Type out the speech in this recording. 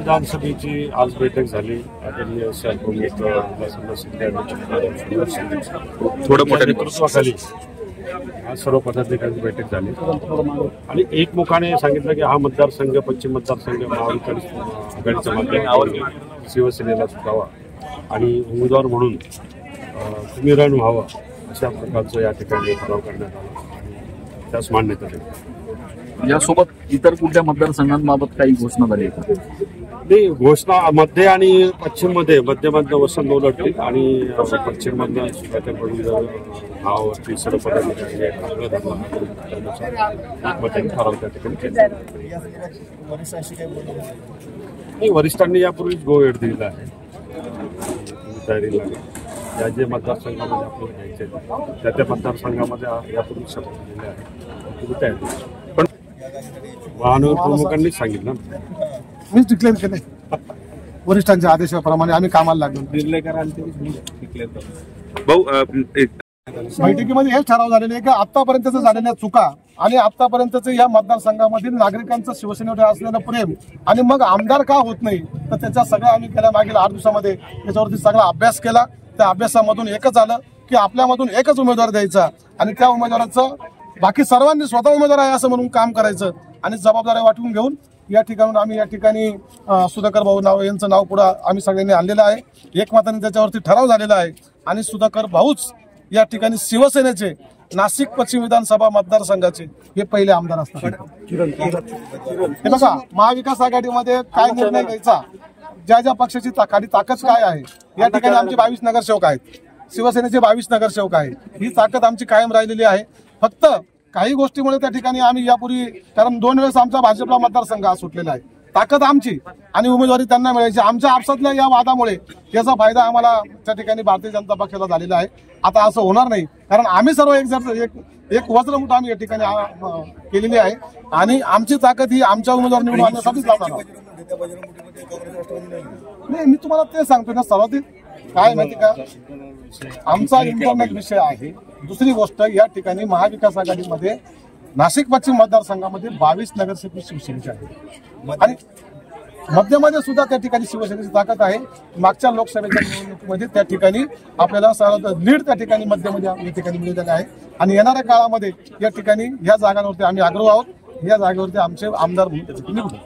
विधानसभेची आज बैठक झाली. आदरणीय थोडं नेतृत्वाखाली आज सर्व पदाधिकाऱ्यांची बैठक झाली आणि एकमुखाने सांगितलं की हा मतदारसंघ पश्चिम मतदारसंघ महाविकास आघाडीचा माध्यमातून शिवसेनेला सुटावा आणि उमेदवार म्हणून उमेदवार व्हावा अशा प्रकारचं या ठिकाणी ठराव करण्यात आला आणि त्यास मान्यता दिली. यासोबत इतर कुठल्या मतदारसंघांबाबत काही घोषणा झाली आहे? नाही, घोषणा मध्य आणि पश्चिम मध्ये मध्यमधनं वसंत लढतील आणि पश्चिम मधनं सुधाकरकडून नावावरती सर्व पदाधिकारी ठराव त्या ठिकाणी केला. वरिष्ठांनी यापूर्वीच गो वेळ दिलेला आहे. तयारी लागेल या जे मतदारसंघामध्ये आपल्याला घ्यायचे त्या मतदारसंघामध्ये यापूर्वी शपथ दिलेली आहे तुम्ही तयारी. पण महानगर प्रमुखांनी सांगितलं मीच डिक्लेअर केले वरिष्ठांच्या आदेशाप्रमाणे आम्ही कामाला लागलो. निर्णय करा भाऊ बैठकीमध्ये हेच ठराव झालेले आहे की आतापर्यंतच झालेल्या चुका आणि आतापर्यंतच या मतदारसंघामधील नागरिकांचं शिवसेनेवर असलेलं प्रेम आणि मग आमदार का होत नाही तर त्याचा सगळं आम्ही गेल्या मागील 8 दिवसामध्ये त्याच्यावरती सगळा अभ्यास केला. त्या अभ्यासामधून एकच आलं की आपल्यामधून एकच उमेदवार द्यायचा आणि त्या उमेदवाराचं बाकी सर्वांनी स्वतः उमेदवार आहे असं म्हणून काम करायचं आणि जबाबदाऱ्या वाटून घेऊन या ठिकाणी आम्ही या ठिकाणी सुधाकर भाऊ नाव यांचं नाव पुढे आम्ही सगळ्यांनी आणलेलं आहे. एकमताने त्याच्यावरती ठराव झालेला आहे आणि सुधाकर भाऊच या ठिकाणी शिवसेनेचे नाशिक पश्चिम विधानसभा मतदारसंघाचे हे पहिले आमदार असतात. हे बघा महाविकास आघाडीमध्ये काय निर्णय घ्यायचा ज्या ज्या पक्षाची खाली ताकद काय आहे. या ठिकाणी आमचे 22 नगरसेवक आहेत, शिवसेनेचे 22 नगरसेवक आहेत. ही ताकद आमची कायम राहिलेली आहे. फक्त काही गोष्टीमुळे त्या ठिकाणी आम्ही यापूर्वी कारण 2 वेळेस आमचा भाजपला मतदारसंघ सुटलेला आहे. ताकद आमची आणि उमेदवारी त्यांना मिळायची. आमच्या आपसातल्या या वादामुळे याचा फायदा आम्हाला त्या ठिकाणी भारतीय जनता पक्षाला झालेला आहे. आता असं होणार नाही कारण आम्ही सर्व एक वज्रमुठ आम्ही या ठिकाणी केलेली आहे आणि आमची ताकद ही आमच्या उमेदवार निवडून आणण्यासाठीच लावणार नाही. मी तुम्हाला ते सांगतो ना सर्वाधिक काय माहिती का आमचा इंटरनेट विषय आहे. दुसरी गोष्ट या ठिकाणी महाविकास आघाडीमध्ये नाशिक पश्चिम मतदारसंघामध्ये 22 नगरसेवक शिवसेनेचे आहेत आणि मध्यमध्ये सुद्धा त्या ठिकाणी शिवसेनेची ताकद आहे. मागच्या लोकसभेच्या निवडणुकीमध्ये त्या ठिकाणी आपल्याला लीड त्या ठिकाणी मध्यमध्ये या ठिकाणी मिळालेला आहे आणि येणाऱ्या काळामध्ये या ठिकाणी या जागांवरती आम्ही आग्रह आहोत. या जागेवरती आमचे आमदार म्हणून निवडू.